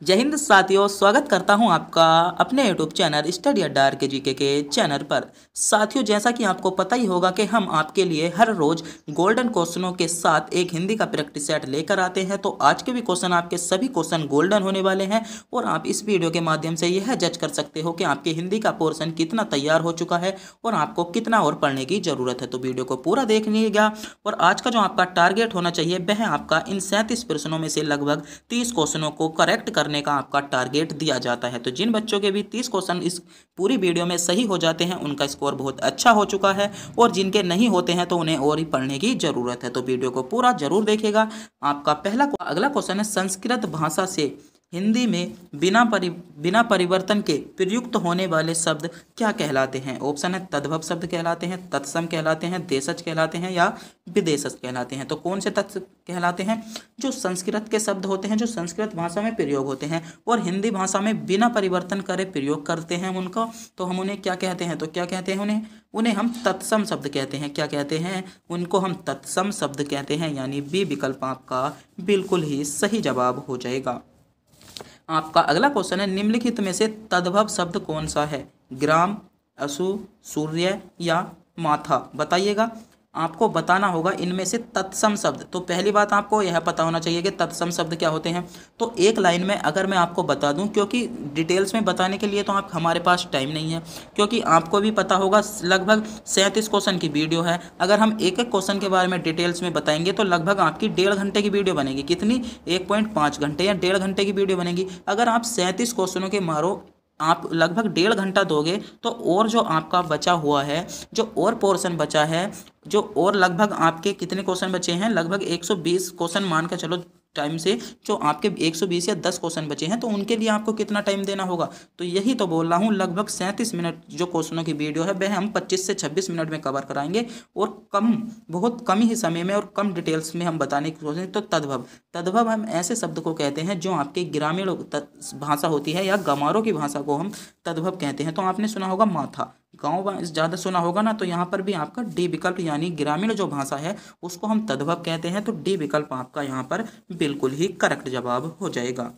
जय हिंद साथियों, स्वागत करता हूं आपका अपने यूट्यूब चैनल स्टडी अड्डा के जीके के चैनल पर। साथियों, जैसा कि आपको पता ही होगा कि हम आपके लिए हर रोज गोल्डन क्वेश्चनों के साथ एक हिंदी का प्रैक्टिस सेट लेकर आते हैं। तो आज के भी क्वेश्चन, आपके सभी क्वेश्चन गोल्डन होने वाले हैं और आप इस वीडियो के माध्यम से यह जज कर सकते हो कि आपके हिंदी का पोर्शन कितना तैयार हो चुका है और आपको कितना और पढ़ने की जरूरत है। तो वीडियो को पूरा देख लीजिएगा और आज का जो आपका टारगेट होना चाहिए वह आपका इन 37 प्रश्नों में से लगभग 30 क्वेश्चनों को करेक्ट करने का आपका टारगेट दिया जाता है। तो जिन बच्चों के भी 30 क्वेश्चन इस पूरी वीडियो में सही हो जाते हैं उनका स्कोर बहुत अच्छा हो चुका है और जिनके नहीं होते हैं तो उन्हें और ही पढ़ने की जरूरत है। तो वीडियो को पूरा जरूर देखिएगा। आपका अगला क्वेश्चन है, संस्कृत भाषा से हिंदी में बिना परिवर्तन के प्रयुक्त होने वाले शब्द क्या कहलाते हैं? ऑप्शन है तद्भव शब्द कहलाते हैं, तत्सम कहलाते हैं, देशज कहलाते हैं या विदेशज कहलाते हैं। तो कौन से तत्व कहलाते हैं? जो संस्कृत के शब्द होते हैं, जो संस्कृत भाषा में प्रयोग होते हैं और हिंदी भाषा में बिना परिवर्तन करे प्रयोग करते हैं उनको, तो हम उन्हें क्या कहते हैं? तो क्या कहते हैं उन्हें हम तत्सम शब्द कहते हैं। क्या कहते हैं? उनको हम तत्सम शब्द कहते हैं, यानी बी विकल्प आपका बिल्कुल ही सही जवाब हो जाएगा। आपका अगला क्वेश्चन है, निम्नलिखित में से तद्भव शब्द कौन सा है? ग्राम, असु, सूर्य या माथा? बताइएगा। आपको बताना होगा इनमें से तत्सम शब्द। तो पहली बात आपको यह पता होना चाहिए कि तत्सम शब्द क्या होते हैं। तो एक लाइन में अगर मैं आपको बता दूं, क्योंकि डिटेल्स में बताने के लिए तो आप हमारे पास टाइम नहीं है, क्योंकि आपको भी पता होगा लगभग 37 क्वेश्चन की वीडियो है। अगर हम एक एक क्वेश्चन के बारे में डिटेल्स में बताएंगे तो लगभग आपकी 1.5 घंटे की वीडियो बनेगी। कितनी? 1.5 घंटे या 1.5 घंटे की वीडियो बनेगी। अगर आप 37 क्वेश्चनों के मारो आप लगभग 1.5 घंटा दोगे तो और जो आपका बचा हुआ है, जो और पोर्शन बचा है, जो और लगभग आपके कितने क्वेश्चन बचे हैं? लगभग 120 क्वेश्चन मान कर चलो टाइम से, जो आपके 120 या 10 क्वेश्चन बचे हैं, तो उनके लिए आपको कितना टाइम देना होगा? तो यही तो बोल रहा हूँ, लगभग 37 मिनट जो क्वेश्चनों की वीडियो है वह हम 25 से 26 मिनट में कवर कराएंगे और बहुत कम ही समय में और कम डिटेल्स में हम बताने की कोशिश। तो तद्भव हम ऐसे शब्द को कहते हैं जो आपके ग्रामीण भाषा होती है या गंवारों की भाषा को हम तद्भव कहते हैं। तो आपने सुना होगा माथा, गाँव ज़्यादा सुना होगा ना, तो यहाँ पर भी आपका डी विकल्प, यानी ग्रामीण जो भाषा है उसको हम तद्भव कहते हैं। तो डी विकल्प आपका यहाँ पर बिल्कुल ही करेक्ट जवाब हो जाएगा।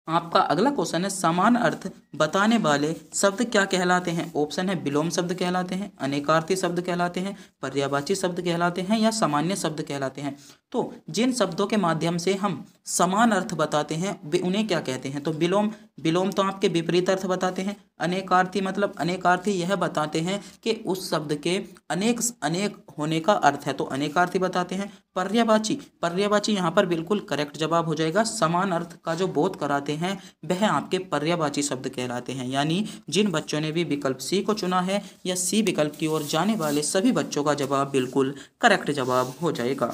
आपका अगला क्वेश्चन है, समान अर्थ बताने वाले शब्द क्या कहलाते हैं? ऑप्शन है विलोम शब्द कहलाते हैं, अनेकार्थी शब्द कहलाते हैं, पर्यायवाची शब्द कहलाते हैं या सामान्य शब्द कहलाते हैं। तो जिन शब्दों के माध्यम से हम समान अर्थ बताते हैं वे उन्हें क्या कहते हैं? तो विलोम तो आपके विपरीत अर्थ बताते हैं। अनेकार्थी मतलब अनेकार्थी यह बताते हैं कि उस शब्द के अनेक होने का अर्थ है, तो अनेकार्थी बताते हैं। पर्यायवाची यहाँ पर बिल्कुल करेक्ट जवाब हो जाएगा। समान अर्थ का जो बोध कराते हैं वह आपके पर्यायवाची शब्द कहलाते हैं। यानी जिन बच्चों ने भी विकल्प सी को चुना है या सी विकल्प की ओर जाने वाले सभी बच्चों का जवाब बिल्कुल करेक्ट जवाब हो जाएगा।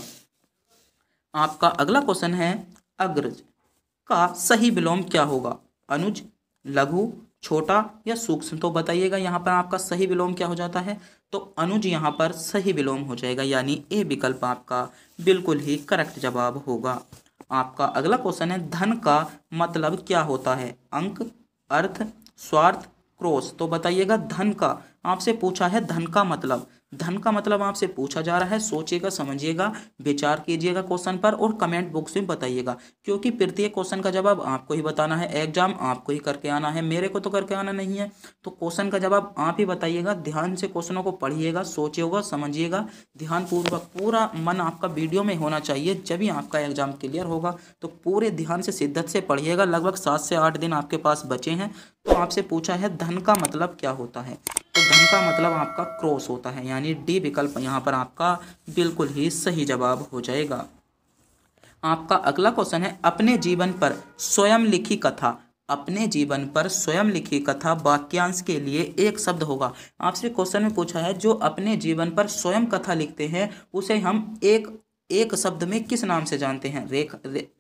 आपका अगला क्वेश्चन है, अग्रज का सही विलोम क्या होगा? अनुज, लघु, छोटा या सूक्ष्म? तो बताइएगा यहाँ पर आपका सही विलोम क्या हो जाता है? तो अनुज यहाँ पर सही विलोम हो जाएगा, यानी ए विकल्प आपका बिल्कुल ही करेक्ट जवाब होगा। आपका अगला क्वेश्चन है, धन का मतलब क्या होता है? अंक, अर्थ, स्वार्थ, क्रोश? तो बताइएगा। धन का आपसे पूछा है, धन का मतलब आपसे पूछा जा रहा है। सोचिएगा, समझिएगा, विचार कीजिएगा क्वेश्चन पर और कमेंट बॉक्स में बताइएगा, क्योंकि प्रत्येक क्वेश्चन का जवाब आपको ही बताना है। एग्जाम आपको ही करके आना है, मेरे को तो करके आना नहीं है। तो क्वेश्चन का जवाब आप ही बताइएगा। ध्यान से क्वेश्चनों को पढ़िएगा, सोचिएगा, समझिएगा ध्यानपूर्वक। पूरा मन आपका वीडियो में होना चाहिए, जब ही आपका एग्जाम क्लियर होगा। तो पूरे ध्यान से, शिद्दत से पढ़िएगा। लगभग 7 से 8 दिन आपके पास बचे हैं। तो आपसे पूछा है धन का मतलब क्या होता है? तो धन का मतलब आपका क्रॉस होता है, यानी डी विकल्प यहाँ पर आपका बिल्कुल ही सही जवाब हो जाएगा। आपका अगला क्वेश्चन है, अपने जीवन पर स्वयं लिखी कथा वाक्यांश के लिए एक शब्द होगा। आपसे क्वेश्चन में पूछा है, जो अपने जीवन पर स्वयं कथा लिखते हैं उसे हम एक शब्द में किस नाम से जानते हैं?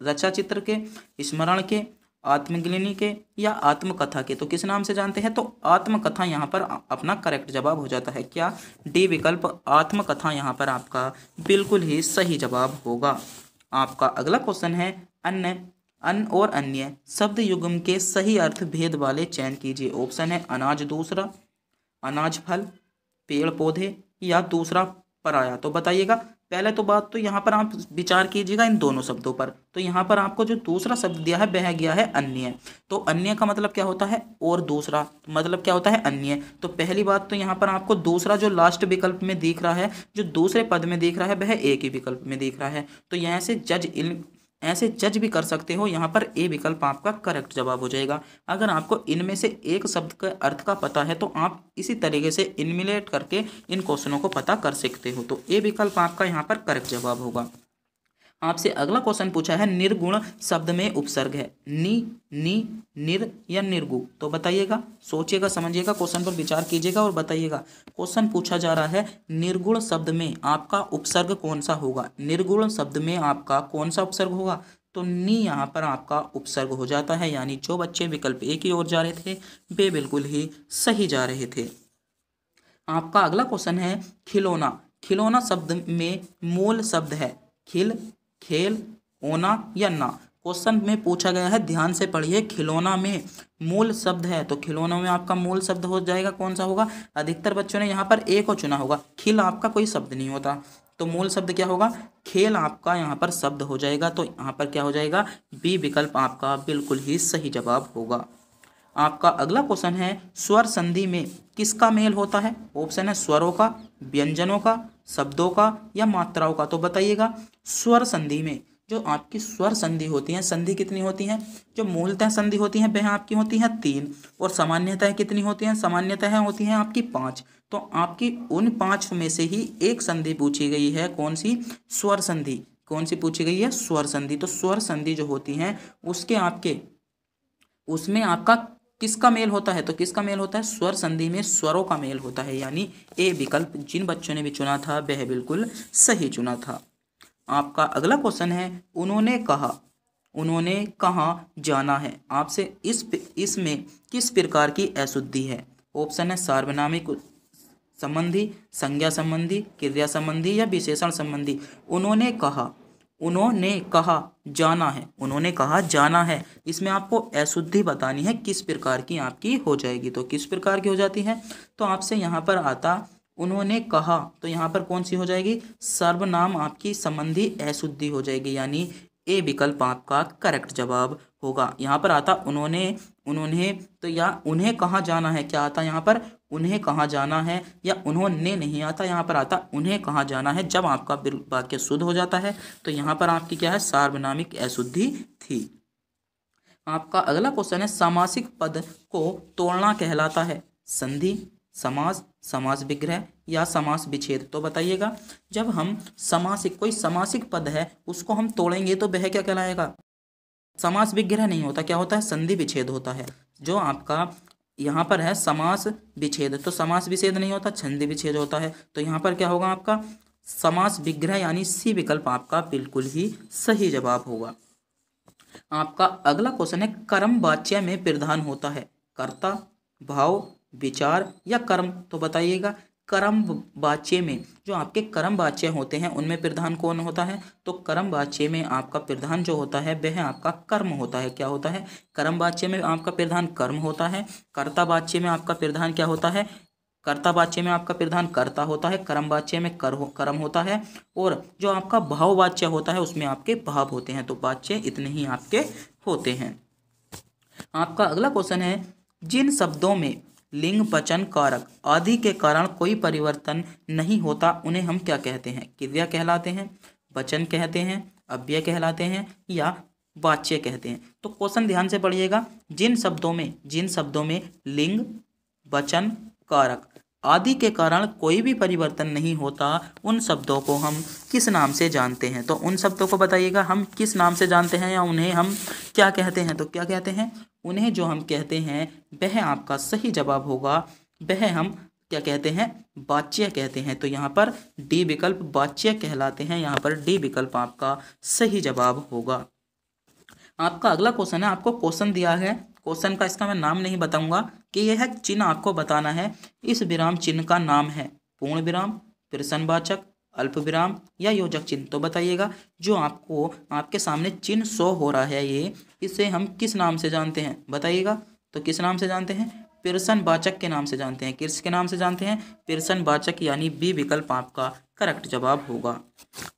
रचा चित्र के, स्मरण के, आत्मग्लानि के या आत्मकथा के? तो किस नाम से जानते हैं? तो आत्मकथा यहाँ पर अपना करेक्ट जवाब हो जाता है। क्या? डी विकल्प आत्मकथा यहाँ पर आपका बिल्कुल ही सही जवाब होगा। आपका अगला क्वेश्चन है, अन्न और अन्य शब्द युग्म के सही अर्थ भेद वाले चयन कीजिए। ऑप्शन है अनाज दूसरा, अनाज फल, पेड़ पौधे या दूसरा पराया। तो बताइएगा। पहले तो बात तो यहाँ पर आप विचार कीजिएगा इन दोनों शब्दों पर। तो यहाँ पर आपको जो दूसरा शब्द दिया है वह गया है अन्य। तो अन्य का मतलब क्या होता है, और दूसरा मतलब क्या होता है अन्य। तो पहली बात तो यहाँ पर आपको दूसरा जो लास्ट विकल्प में दिख रहा है, जो दूसरे पद में दिख रहा है, वह एक ही विकल्प में दिख रहा है। तो यहाँ से ऐसे जज भी कर सकते हो, यहाँ पर ए विकल्प आपका करेक्ट जवाब हो जाएगा। अगर आपको इनमें से एक शब्द के अर्थ का पता है तो आप इसी तरीके से इनमिलेट करके इन क्वेश्चनों को पता कर सकते हो। तो ए विकल्प आपका यहाँ पर करेक्ट जवाब होगा। आपसे अगला क्वेश्चन पूछा है निर्गुण शब्द में उपसर्ग है नी, निर या निर्गु। तो बताइएगा, सोचिएगा, समझिएगा, क्वेश्चन पर विचार कीजिएगा और बताइएगा। क्वेश्चन पूछा जा रहा है निर्गुण शब्द में आपका उपसर्ग कौन सा होगा। निर्गुण शब्द में आपका कौन सा उपसर्ग होगा। तो नी यहाँ पर आपका उपसर्ग हो जाता है, यानी जो बच्चे विकल्प ए की ओर जा रहे थे वे बिल्कुल ही सही जा रहे थे। आपका अगला क्वेश्चन है खिलौना। खिलौना शब्द में मूल शब्द है खिल, खेल, ओना या ना। क्वेश्चन में पूछा गया है, ध्यान से पढ़िए। खिलौना में मूल शब्द है, तो खिलौना में आपका मूल शब्द हो जाएगा कौन सा होगा। अधिकतर बच्चों ने यहाँ पर ए को चुना होगा। खिल आपका कोई शब्द नहीं होता, तो मूल शब्द क्या होगा, खेल आपका यहाँ पर शब्द हो जाएगा। तो यहाँ पर क्या हो जाएगा, बी विकल्प आपका बिल्कुल ही सही जवाब होगा। आपका अगला क्वेश्चन है स्वर संधि में किसका मेल होता है। ऑप्शन है स्वरों का, व्यंजनों का, शब्दों का या मात्राओं का। तो बताइएगा, स्वर संधि में जो आपकी स्वर संधि होती हैं, संधि कितनी होती हैं, जो मूलतः संधि होती हैं वह आपकी होती हैं 3, और सामान्यतः कितनी होती हैं, सामान्यतः होती हैं आपकी 5। तो आपकी उन 5 में से ही एक संधि पूछी गई है, कौन सी, स्वर संधि। कौन सी पूछी गई है, स्वर संधि। तो स्वर संधि जो होती हैं उसके आपके उसमें आपका किसका मेल होता है, तो किसका मेल होता है, स्वर संधि में स्वरों का मेल होता है, यानी ए विकल्प जिन बच्चों ने भी चुना था वह बिल्कुल सही चुना था। आपका अगला क्वेश्चन है उन्होंने कहाँ जाना है। आपसे इसमें किस प्रकार की अशुद्धि है। ऑप्शन है सार्वनामिक संबंधी, संज्ञा संबंधी, क्रिया संबंधी या विशेषण संबंधी। उन्होंने कहा जाना है, उन्होंने कहा जाना है, इसमें आपको अशुद्धि बतानी है किस प्रकार की आपकी हो जाएगी। तो किस प्रकार की हो जाती है, तो आपसे यहाँ पर आता उन्होंने कहा, तो यहाँ पर कौन सी हो जाएगी, सर्वनाम आपकी संबंधी अशुद्धि हो जाएगी, यानी ए विकल्प आपका करेक्ट जवाब होगा। यहाँ पर आता उन्होंने, तो या उन्हें कहाँ जाना है, क्या आता यहाँ पर, उन्हें कहाँ जाना है, या उन्होंने नहीं आता, यहाँ पर आता उन्हें कहाँ जाना है। जब आपका वाक्य शुद्ध हो जाता है तो यहाँ पर आपकी क्या है, सार्वनामिक अशुद्धि थी। आपका अगला क्वेश्चन है सामासिक पद को तोड़ना कहलाता है संधि, समास, समास विग्रह या समास विच्छेद। तो बताइएगा, जब हम कोई समासिक पद है उसको हम तोड़ेंगे तो वह क्या कहलाएगा, समास विग्रह नहीं होता, क्या होता है, संधि विच्छेद होता है। जो आपका यहाँ पर है समास विच्छेद, तो समास विच्छेद नहीं होता, संधि विच्छेद होता है। तो यहाँ पर क्या होगा आपका समास विग्रह, यानी सी विकल्प आपका बिल्कुल ही सही जवाब होगा। आपका अगला क्वेश्चन है कर्म वाच्य में प्रधान होता है कर्ता, भाव, विचार या कर्म। तो बताइएगा, कर्म वाच्य में जो आपके कर्म वाच्य होते हैं उनमें प्रधान कौन होता है। तो कर्म वाच्य में आपका प्रधान जो होता है वह आपका कर्म होता है। क्या होता है, कर्म वाच्य में आपका प्रधान कर्म होता है। कर्ता वाच्य में आपका प्रधान क्या होता है, कर्ता वाच्य में आपका प्रधान कर्ता होता है। कर्म वाच्य में कर्म होता है। और जो आपका भाव वाच्य होता है उसमें आपके भाव होते हैं। तो वाच्य इतने ही आपके होते हैं। आपका अगला क्वेश्चन है जिन शब्दों में लिंग, वचन, कारक आदि के कारण कोई परिवर्तन नहीं होता उन्हें हम क्या कहते हैं। क्रिया कहलाते हैं, वचन कहते हैं, अव्यय कहलाते हैं या वाच्य कहते हैं। तो क्वेश्चन ध्यान से पढ़िएगा, जिन शब्दों में लिंग, वचन, कारक आदि के कारण कोई भी परिवर्तन नहीं होता उन शब्दों को हम किस नाम से जानते हैं। तो उन शब्दों को बताइएगा हम किस नाम से जानते हैं या उन्हें हम क्या कहते हैं। तो क्या कहते हैं, उन्हें जो हम कहते हैं वह आपका सही जवाब होगा, वह हम क्या कहते हैं, वाच्य कहते हैं। तो यहाँ पर डी विकल्प वाच्य कहलाते हैं, यहाँ पर डी विकल्प आपका सही जवाब होगा। आपका अगला क्वेश्चन है, आपको क्वेश्चन दिया है, क्वेश्चन का इसका मैं नाम नहीं बताऊंगा कि यह चिन्ह आपको बताना है। इस विराम चिन्ह का नाम है पूर्ण विराम, प्रश्नवाचक, अल्प विराम या योजक चिन्ह। तो बताइएगा, जो आपको आपके सामने चिन्ह शो हो रहा है इसे हम किस नाम से जानते हैं, बताइएगा। तो किस नाम से जानते हैं, पियर्सन वाचक के नाम से जानते हैं। किसके नाम से जानते हैं? पियर्सन वाचक, यानी बी विकल्प आपका करेक्ट जवाब होगा।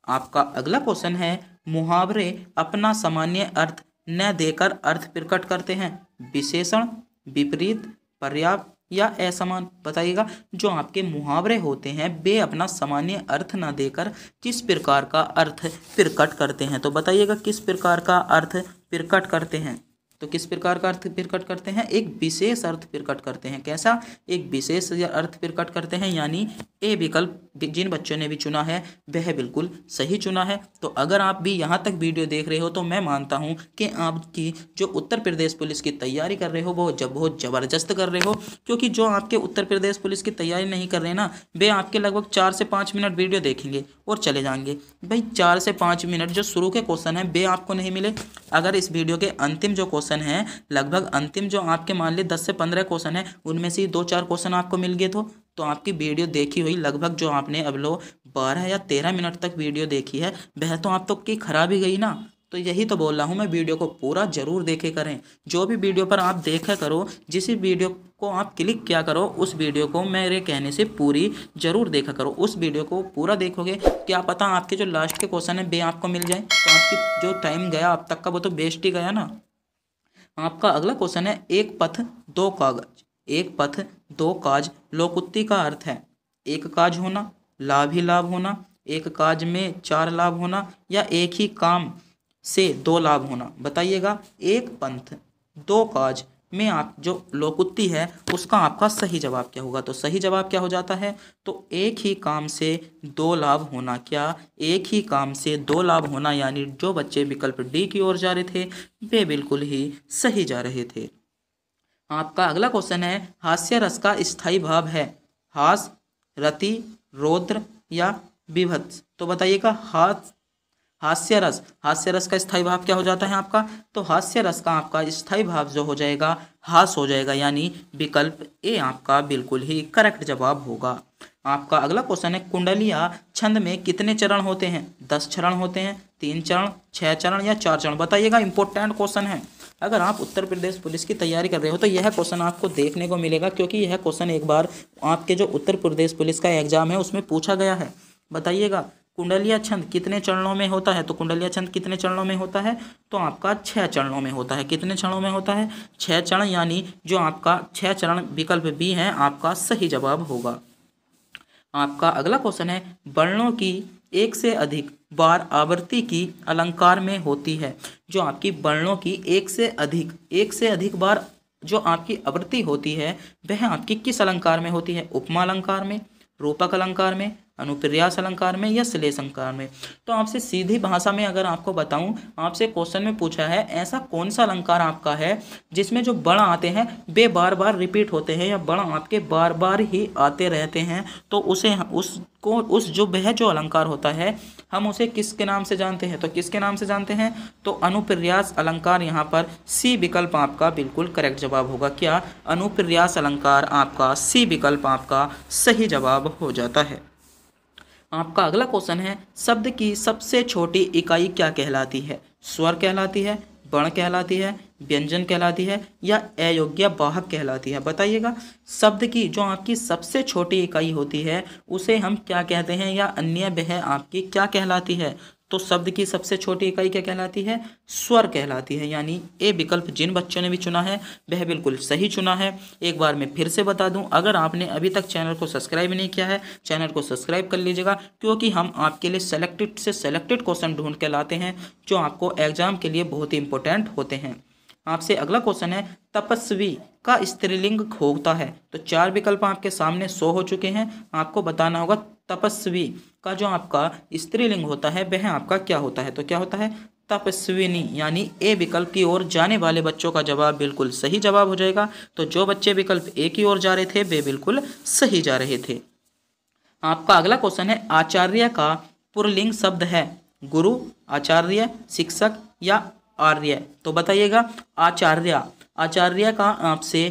आपका अगला क्वेश्चन है, मुहावरे अपना सामान्य अर्थ न देकर अर्थ प्रकट करते हैं। विशेषण, विपरीत, पर्याप्त या असमान। बताइएगा, जो आपके मुहावरे होते हैं वे अपना सामान्य अर्थ न देकर किस प्रकार का अर्थ प्रकट करते हैं। तो बताइएगा किस प्रकार का अर्थ प्रकट करते हैं। तो किस प्रकार का अर्थ प्रकट करते हैं? एक विशेष अर्थ प्रकट करते हैं। कैसा? एक विशेष अर्थ प्रकट करते हैं, यानी ए विकल्प जिन बच्चों ने भी चुना है वह बिल्कुल सही चुना है। तो अगर आप भी यहाँ तक वीडियो देख रहे हो तो मैं मानता हूँ कि आपकी जो उत्तर प्रदेश पुलिस की तैयारी कर रहे हो वो बहुत ज़बरदस्त कर रहे हो, क्योंकि जो आपके उत्तर प्रदेश पुलिस की तैयारी नहीं कर रहे ना, वे आपके लगभग 4 से 5 मिनट वीडियो देखेंगे और चले जाएंगे। भाई 4 से 5 मिनट जो शुरू के क्वेश्चन हैं वे आपको नहीं मिले। अगर इस वीडियो के अंतिम जो क्वेश्चन हैं, लगभग अंतिम जो आपके मान ली 10 से 15 क्वेश्चन है, उनमें से 2-4 क्वेश्चन आपको मिल गए तो आपकी वीडियो देखी हुई लगभग जो आपने अब लो 12 या 13 मिनट तक वीडियो देखी है वह तो आप तो की खराब ही गई ना। तो यही तो बोल रहा हूँ मैं, वीडियो को पूरा जरूर देखे करें। जो भी वीडियो पर आप देखा करो, जिस वीडियो को आप क्लिक किया करो, उस वीडियो को मेरे कहने से पूरी जरूर देखा करो। उस वीडियो को पूरा देखोगे, क्या पता आपके जो लास्ट के क्वेश्चन है वे आपको मिल जाए, तो आपकी जो टाइम गया अब तक का वो तो वेस्ट ही गया ना। आपका अगला क्वेश्चन है, एक पथ दो कागज। एक पथ दो काज लोकोक्ति का अर्थ है एक काज होना, लाभ ही लाभ होना, एक काज में 4 लाभ होना, या एक ही काम से 2 लाभ होना। बताइएगा, एक पंथ दो काज में आप जो लोकोक्ति है उसका आपका सही जवाब क्या होगा। तो सही जवाब क्या हो जाता है? तो एक ही काम से 2 लाभ होना। क्या? एक ही काम से 2 लाभ होना, यानी जो बच्चे विकल्प डी की ओर जा रहे थे वे बिल्कुल ही सही जा रहे थे। आपका अगला क्वेश्चन है, हास्य रस का स्थायी भाव है हास, रति, रौद्र या विभत्स। तो बताइएगा, हास्य रस का स्थायी भाव क्या हो जाता है आपका? तो हास्य रस का आपका स्थायी भाव जो हो जाएगा हास हो जाएगा, यानी विकल्प ए आपका बिल्कुल ही करेक्ट जवाब होगा। आपका अगला क्वेश्चन है, कुंडलिया छंद में कितने चरण होते हैं? 10 चरण होते हैं, 3 चरण, 6 चरण या 4 चरण। बताइएगा, इंपॉर्टेंट क्वेश्चन है। अगर आप उत्तर प्रदेश पुलिस की तैयारी कर रहे हो तो यह क्वेश्चन आपको देखने को मिलेगा, क्योंकि यह क्वेश्चन एक बार आपके जो उत्तर प्रदेश पुलिस का एग्जाम है उसमें पूछा गया है। बताइएगा, कुंडलिया छंद कितने चरणों में होता है? तो कुंडलिया छंद कितने चरणों में होता है? तो आपका 6 चरणों में होता है। कितने चरणों में होता है? 6 चरण, यानी जो आपका 6 चरण विकल्प बी है आपका सही जवाब होगा। आपका अगला क्वेश्चन है, वर्णों की एक से अधिक बार आवृत्ति की अलंकार में होती है। जो आपकी वर्णों की एक से अधिक बार जो आपकी आवृत्ति होती है वह आपकी किस अलंकार में होती है? उपमा अलंकार में, रूपक अलंकार में, अनुप्रास अलंकार में या श्लेष अलंकार में। तो आपसे सीधी भाषा में अगर आपको बताऊं, आपसे क्वेश्चन में पूछा है ऐसा कौन सा अलंकार आपका है जिसमें जो बण आते हैं वे बार बार रिपीट होते हैं या बण आपके बार बार ही आते रहते हैं, तो उस जो वह जो अलंकार होता है हम उसे किसके नाम से जानते हैं? तो किसके नाम से जानते हैं? तो अनुप्रास अलंकार। यहाँ पर सी विकल्प आपका बिल्कुल करेक्ट जवाब होगा। क्या? अनुप्रास अलंकार आपका सी विकल्प आपका सही जवाब हो जाता है। आपका अगला क्वेश्चन है, शब्द की सबसे छोटी इकाई क्या कहलाती है? स्वर कहलाती है, वर्ण कहलाती है, व्यंजन कहलाती है या अयोग्य वाहक कहलाती है। बताइएगा, शब्द की जो आपकी सबसे छोटी इकाई होती है उसे हम क्या कहते हैं, या अन्य वह आपकी क्या कहलाती है? तो शब्द की सबसे छोटी इकाई क्या कहलाती है? स्वर कहलाती है, यानी ए विकल्प जिन बच्चों ने भी चुना है वह बिल्कुल सही चुना है। एक बार मैं फिर से बता दूं, अगर आपने अभी तक चैनल को सब्सक्राइब नहीं किया है, चैनल को सब्सक्राइब कर लीजिएगा, क्योंकि हम आपके लिए सेलेक्टेड क्वेश्चन ढूंढ के लाते हैं जो आपको एग्जाम के लिए बहुत ही इंपॉर्टेंट होते हैं। आपसे अगला क्वेश्चन है, तपस्वी का स्त्रीलिंग होता है। तो 4 विकल्प आपके सामने शो हो चुके हैं, आपको बताना होगा तपस्वी का जो आपका स्त्रीलिंग होता है वह आपका क्या होता है। तो क्या होता है? तपस्विनी, यानी ए विकल्प की ओर जाने वाले बच्चों का जवाब बिल्कुल सही जवाब हो जाएगा। तो जो बच्चे विकल्प ए की ओर जा रहे थे वे बिल्कुल सही जा रहे थे। आपका अगला क्वेश्चन है, आचार्य का पुल्लिंग शब्द है गुरु, आचार्य, शिक्षक या आर्य। तो बताइएगा, आचार्य का आपसे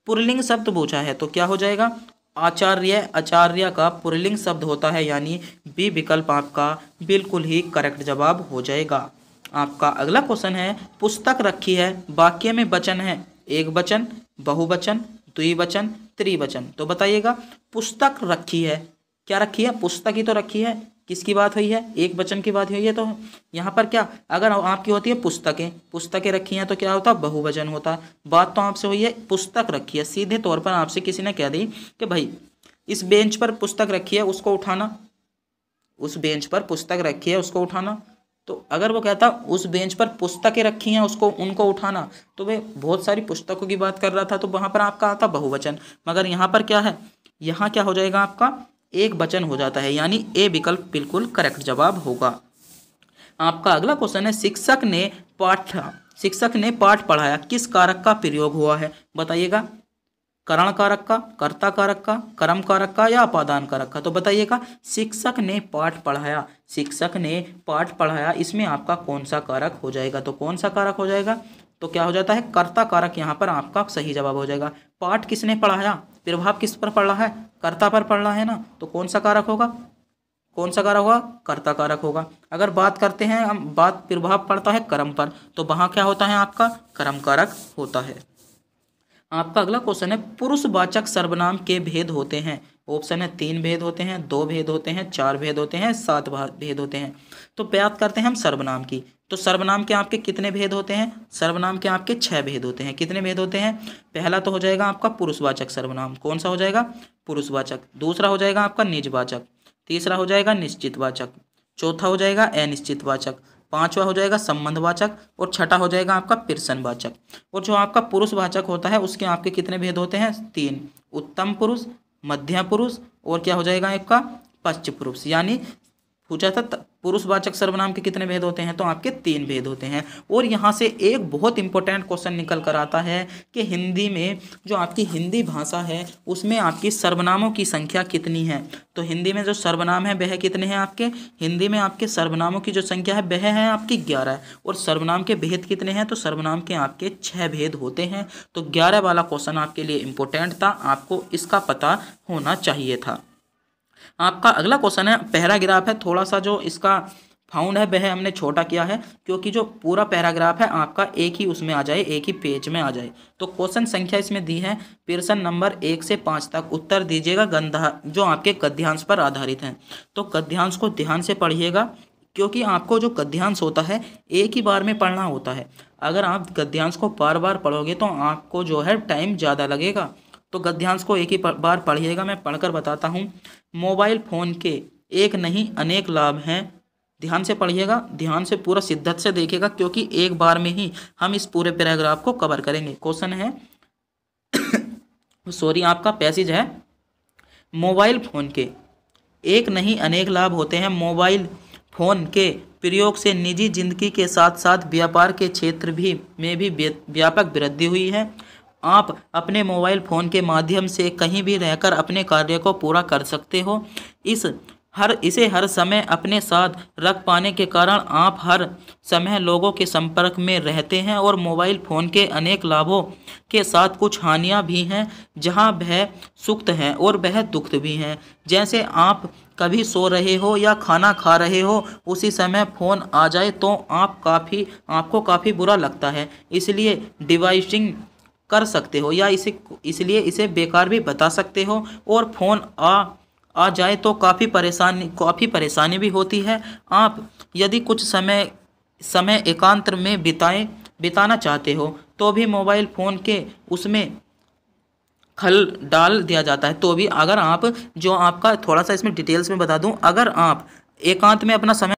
पुल्लिंग शब्द पूछा है तो क्या हो जाएगा? आचार्य का पुल्लिंग शब्द होता है, यानी बी विकल्प आपका बिल्कुल ही करेक्ट जवाब हो जाएगा। आपका अगला क्वेश्चन है, पुस्तक रखी है, वाक्य में वचन है एक वचन, बहुवचन, द्विवचन, त्रिवचन। तो बताइएगा पुस्तक रखी है, क्या रखी है? पुस्तक ही तो रखी है। किसकी बात हुई है? एक वचन की बात हुई है। तो यहाँ पर क्या, अगर आपकी होती है पुस्तकें, पुस्तकें रखी हैं तो क्या होता? बहुवचन होता। बात तो आपसे हुई है पुस्तक रखी है, सीधे तौर पर आपसे किसी ने कह दी कि भाई इस बेंच पर पुस्तक रखी है, उसको उठाना, उस बेंच पर पुस्तक रखी है, उसको उठाना। तो अगर वो कहता उस बेंच पर पुस्तकें रखी हैं, उसको उनको उठाना, तो वे बहुत सारी पुस्तकों की बात कर रहा था, तो वहां पर आपका आता बहुवचन। मगर यहाँ पर क्या है, यहाँ क्या हो जाएगा आपका? एक वचन हो जाता है, यानी ए विकल्प बिल्कुल करेक्ट जवाब होगा। आपका अगला क्वेश्चन है, शिक्षक ने पाठ पढ़ाया, किस कारक का प्रयोग हुआ है? बताइएगा, करण कारक का, कर्ता कारक का, कर्म कारक का या अपादान कारक का? तो बताइएगा शिक्षक ने पाठ पढ़ाया, शिक्षक ने पाठ पढ़ाया, इसमें आपका कौन सा कारक हो जाएगा? तो कौन सा कारक हो जाएगा? तो क्या हो जाता है? कर्ता कारक यहाँ पर आपका सही जवाब हो जाएगा। पाठ किसने पढ़ाया, प्रभाव किस पर पड़ रहा है? कर्ता पर पड़ रहा है ना, तो कौन सा कारक होगा? कौन सा कारक होगा? कर्ता कारक होगा। अगर बात करते हैं हम, बात प्रभाव पड़ता है कर्म पर, तो वहां क्या होता है आपका? कर्म कारक होता है। आपका अगला क्वेश्चन है, पुरुषवाचक सर्वनाम के भेद होते हैं। ऑप्शन है 3 भेद होते हैं, 2 भेद होते हैं, 4 भेद होते हैं, 7 भेद होते हैं। तो बात करते हैं हम सर्वनाम की। तो सर्वनाम के आपके कितने भेद होते हैं? सर्वनाम के आपके 6 भेद होते हैं। कितने भेद होते हैं? पहला तो हो जाएगा आपका पुरुषवाचक सर्वनाम, कौन सा हो जाएगा? पुरुषवाचक। दूसरा हो जाएगा आपका निजवाचक, तीसरा हो जाएगा निश्चितवाचक, चौथा हो जाएगा अनिश्चितवाचक, पांचवा हो जाएगा संबंधवाचक और छठा हो जाएगा आपका प्रश्नवाचक। और जो आपका पुरुषवाचक होता है उसके आपके कितने भेद होते हैं? 3, उत्तम पुरुष, मध्यम पुरुष और क्या हो जाएगा आपका? पश्च पुरुष। यानी पूछा था पुरुषवाचक सर्वनाम के कितने भेद होते हैं? तो आपके 3 भेद होते हैं। और यहाँ से एक बहुत इंपॉर्टेंट क्वेश्चन निकल कर आता है कि हिंदी में, जो आपकी हिंदी भाषा है उसमें आपकी सर्वनामों की संख्या कितनी है? तो हिंदी में जो सर्वनाम है वह कितने हैं आपके? हिंदी में आपके सर्वनामों की जो संख्या है वह है आपकी 11। और सर्वनाम के भेद कितने हैं? तो सर्वनाम के आपके 6 भेद होते हैं। तो 11 वाला क्वेश्चन आपके लिए इंपॉर्टेंट था, आपको इसका पता होना चाहिए था। आपका अगला क्वेश्चन है, पैराग्राफ है, थोड़ा सा जो इसका फाउंड है वह हमने छोटा किया है, क्योंकि जो पूरा पैराग्राफ है आपका एक ही उसमें आ जाए, एक ही पेज में आ जाए। तो क्वेश्चन संख्या इसमें दी है, प्रश्न नंबर 1 से 5 तक उत्तर दीजिएगा, जो आपके गद्यांश पर आधारित हैं। तो गद्यांश को ध्यान से पढ़िएगा, क्योंकि आपको जो गद्यांश होता है एक ही बार में पढ़ना होता है। अगर आप गद्यांश को बार बार पढ़ोगे तो आपको जो है टाइम ज़्यादा लगेगा। तो गद्यांश को एक ही बार पढ़िएगा। मैं पढ़कर बताता हूँ। मोबाइल फ़ोन के एक नहीं अनेक लाभ हैं। ध्यान से पढ़िएगा, ध्यान से पूरा शिद्दत से देखिएगा, क्योंकि एक बार में ही हम इस पूरे पैराग्राफ को कवर करेंगे। क्वेश्चन है सॉरी, आपका पैसेज है, मोबाइल फ़ोन के एक नहीं अनेक लाभ होते हैं। मोबाइल फ़ोन के प्रयोग से निजी जिंदगी के साथ साथ व्यापार के क्षेत्र में भी व्यापक वृद्धि हुई है। आप अपने मोबाइल फ़ोन के माध्यम से कहीं भी रहकर अपने कार्य को पूरा कर सकते हो। इसे हर समय अपने साथ रख पाने के कारण आप हर समय लोगों के संपर्क में रहते हैं। और मोबाइल फ़ोन के अनेक लाभों के साथ कुछ हानियां भी हैं, जहां वह सुख है और वह दुख भी हैं। जैसे आप कभी सो रहे हो या खाना खा रहे हो, उसी समय फ़ोन आ जाए तो आपको काफ़ी बुरा लगता है, इसलिए डिवाइसिंग कर सकते हो या इसलिए इसे बेकार भी बता सकते हो। और फ़ोन आ जाए तो काफ़ी परेशानी भी होती है। आप यदि कुछ समय एकांत में बिताना चाहते हो तो भी मोबाइल फ़ोन के उसमें खल डाल दिया जाता है। तो भी अगर आप, जो आपका थोड़ा सा इसमें डिटेल्स में बता दूं, अगर आप एकांत में अपना समय,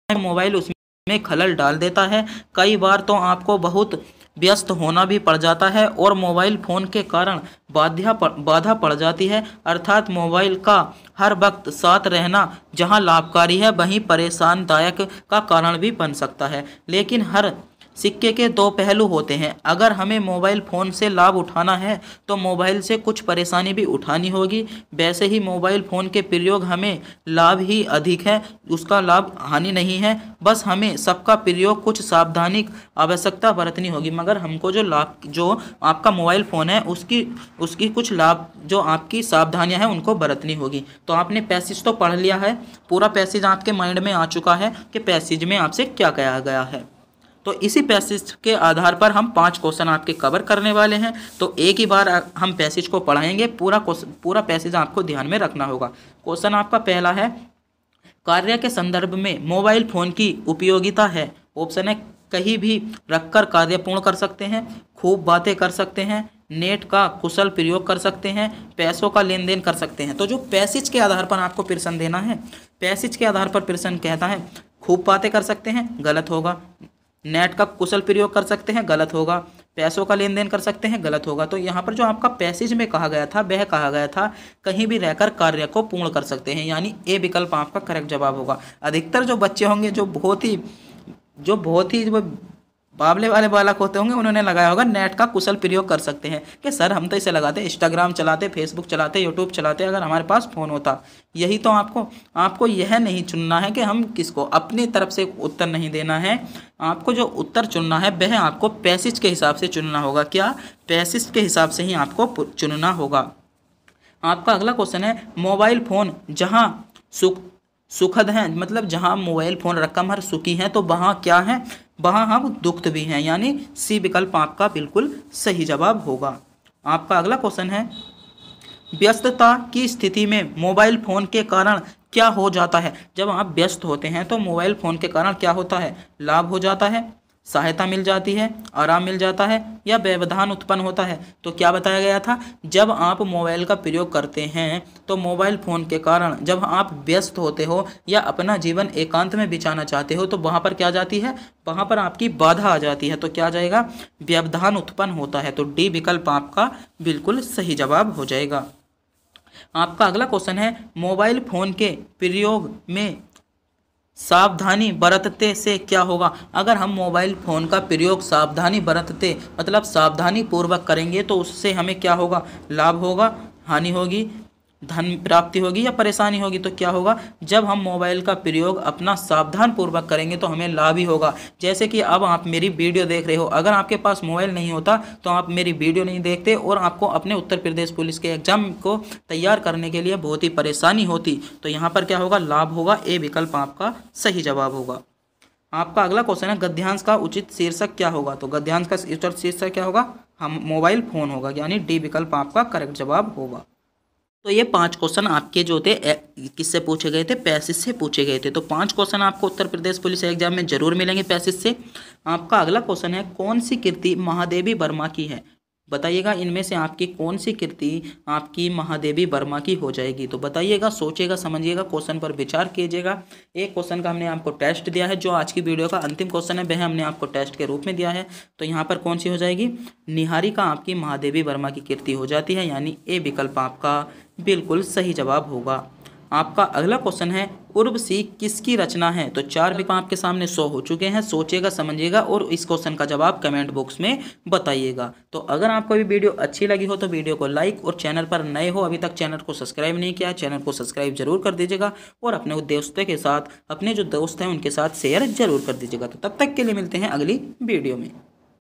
मोबाइल उसमें खलल डाल देता है। कई बार तो आपको बहुत व्यस्त होना भी पड़ जाता है और मोबाइल फ़ोन के कारण बाधा पड़ जाती है। अर्थात मोबाइल का हर वक्त साथ रहना जहां लाभकारी है, वहीं परेशानदायक का कारण भी बन सकता है। लेकिन हर सिक्के के 2 पहलू होते हैं। अगर हमें मोबाइल फ़ोन से लाभ उठाना है तो मोबाइल से कुछ परेशानी भी उठानी होगी। वैसे ही मोबाइल फ़ोन के प्रयोग हमें लाभ ही अधिक है, उसका लाभ हानि नहीं है। बस हमें सबका प्रयोग कुछ सावधानी आवश्यकता बरतनी होगी। मगर हमको जो आपका मोबाइल फ़ोन है उसकी कुछ लाभ, जो आपकी सावधानियाँ हैं उनको बरतनी होगी। तो आपने पैसेज तो पढ़ लिया है, पूरा पैसेज आपके माइंड में आ चुका है कि पैसेज में आपसे क्या कहा गया है। तो इसी पैसेज के आधार पर हम 5 क्वेश्चन आपके कवर करने वाले हैं। तो एक ही बार हम पैसेज को पढ़ाएंगे, पूरा पैसेज आपको ध्यान में रखना होगा। क्वेश्चन आपका पहला है, कार्य के संदर्भ में मोबाइल फोन की उपयोगिता है। ऑप्शन है, कहीं भी रखकर कार्य पूर्ण कर सकते हैं, खूब बातें कर सकते हैं, नेट का कुशल प्रयोग कर सकते हैं, पैसों का लेन देन कर सकते हैं। तो जो पैसेज के आधार पर आपको प्रश्न देना है, पैसेज के आधार पर प्रश्न कहता है खूब बातें कर सकते हैं, गलत होगा। नेट का कुशल प्रयोग कर सकते हैं, गलत होगा। पैसों का लेन देन कर सकते हैं, गलत होगा। तो यहाँ पर जो आपका पैसेज में कहा गया था वह कहा गया था कहीं भी रहकर कार्य को पूर्ण कर सकते हैं, यानी ए विकल्प आपका करेक्ट जवाब होगा। अधिकतर जो बच्चे होंगे जो बहुत ही बावले वाले बालक होते होंगे, उन्होंने लगाया होगा नेट का कुशल प्रयोग कर सकते हैं कि सर हम तो इसे लगाते, इंस्टाग्राम चलाते, फेसबुक चलाते, यूट्यूब चलाते, अगर हमारे पास फ़ोन होता। यही तो आपको यह नहीं चुनना है कि हम किसको, अपनी तरफ से उत्तर नहीं देना है। आपको जो उत्तर चुनना है वह आपको पैसेज के हिसाब से चुनना होगा। क्या? पैसेज के हिसाब से ही आपको चुनना होगा। आपका अगला क्वेश्चन है, मोबाइल फ़ोन जहाँ सुखद हैं, मतलब जहाँ मोबाइल फ़ोन रकम हर सुखी हैं, तो वहाँ क्या है? वहाँ हम दुखद भी हैं, यानी सी विकल्प आपका बिल्कुल सही जवाब होगा। आपका अगला क्वेश्चन है, व्यस्तता की स्थिति में मोबाइल फ़ोन के कारण क्या हो जाता है? जब आप व्यस्त होते हैं तो मोबाइल फ़ोन के कारण क्या होता है? लाभ हो जाता है, सहायता मिल जाती है, आराम मिल जाता है, या व्यवधान उत्पन्न होता है। तो क्या बताया गया था? जब आप मोबाइल का प्रयोग करते हैं तो मोबाइल फ़ोन के कारण जब आप व्यस्त होते हो या अपना जीवन एकांत में बिताना चाहते हो तो वहाँ पर क्या जाती है? वहाँ पर आपकी बाधा आ जाती है। तो क्या जाएगा? व्यवधान उत्पन्न होता है। तो डी विकल्प आपका बिल्कुल सही जवाब हो जाएगा। आपका अगला क्वेश्चन है, मोबाइल फ़ोन के प्रयोग में सावधानी बरतते से क्या होगा? अगर हम मोबाइल फ़ोन का प्रयोग सावधानी बरतते मतलब सावधानी पूर्वक करेंगे तो उससे हमें क्या होगा? लाभ होगा, हानि होगी, धन प्राप्ति होगी या परेशानी होगी? तो क्या होगा? जब हम मोबाइल का प्रयोग अपना सावधान पूर्वक करेंगे तो हमें लाभ ही होगा। जैसे कि अब आप मेरी वीडियो देख रहे हो, अगर आपके पास मोबाइल नहीं होता तो आप मेरी वीडियो नहीं देखते और आपको अपने उत्तर प्रदेश पुलिस के एग्जाम को तैयार करने के लिए बहुत ही परेशानी होती। तो यहाँ पर क्या होगा? लाभ होगा। ए विकल्प आपका सही जवाब होगा। आपका अगला क्वेश्चन है, गद्यांश का उचित शीर्षक क्या होगा? तो गद्यांश का उचित शीर्षक क्या होगा? हम मोबाइल फ़ोन होगा, यानी डी विकल्प आपका करेक्ट जवाब होगा। तो ये 5 क्वेश्चन आपके जो थे किससे पूछे गए थे? पैसेज से पूछे गए थे। तो 5 क्वेश्चन आपको उत्तर प्रदेश पुलिस एग्जाम में जरूर मिलेंगे पैसेज से। आपका अगला क्वेश्चन है, कौन सी कृति महादेवी वर्मा की है? बताइएगा इनमें से आपकी कौन सी कृति आपकी महादेवी वर्मा की हो जाएगी? तो बताइएगा, सोचिएगा, समझिएगा, क्वेश्चन पर विचार कीजिएगा। एक क्वेश्चन का हमने आपको टेस्ट दिया है, जो आज की वीडियो का अंतिम क्वेश्चन है वह हमने आपको टेस्ट के रूप में दिया है। तो यहाँ पर कौन सी हो जाएगी? निहारिका आपकी महादेवी वर्मा की कृति हो जाती है, यानी ए विकल्प आपका बिल्कुल सही जवाब होगा। आपका अगला क्वेश्चन है, उर्वशी किसकी रचना है? तो 4 विकल्प आपके सामने 100 हो चुके हैं। सोचिएगा, समझिएगा और इस क्वेश्चन का जवाब कमेंट बॉक्स में बताइएगा। तो अगर आपको भी वीडियो अच्छी लगी हो तो वीडियो को लाइक, और चैनल पर नए हो अभी तक चैनल को सब्सक्राइब नहीं किया, चैनल को सब्सक्राइब जरूर कर दीजिएगा और अपने दोस्तों के साथ, अपने जो दोस्त हैं उनके साथ शेयर जरूर कर दीजिएगा। तो तब तक के लिए मिलते हैं अगली वीडियो में।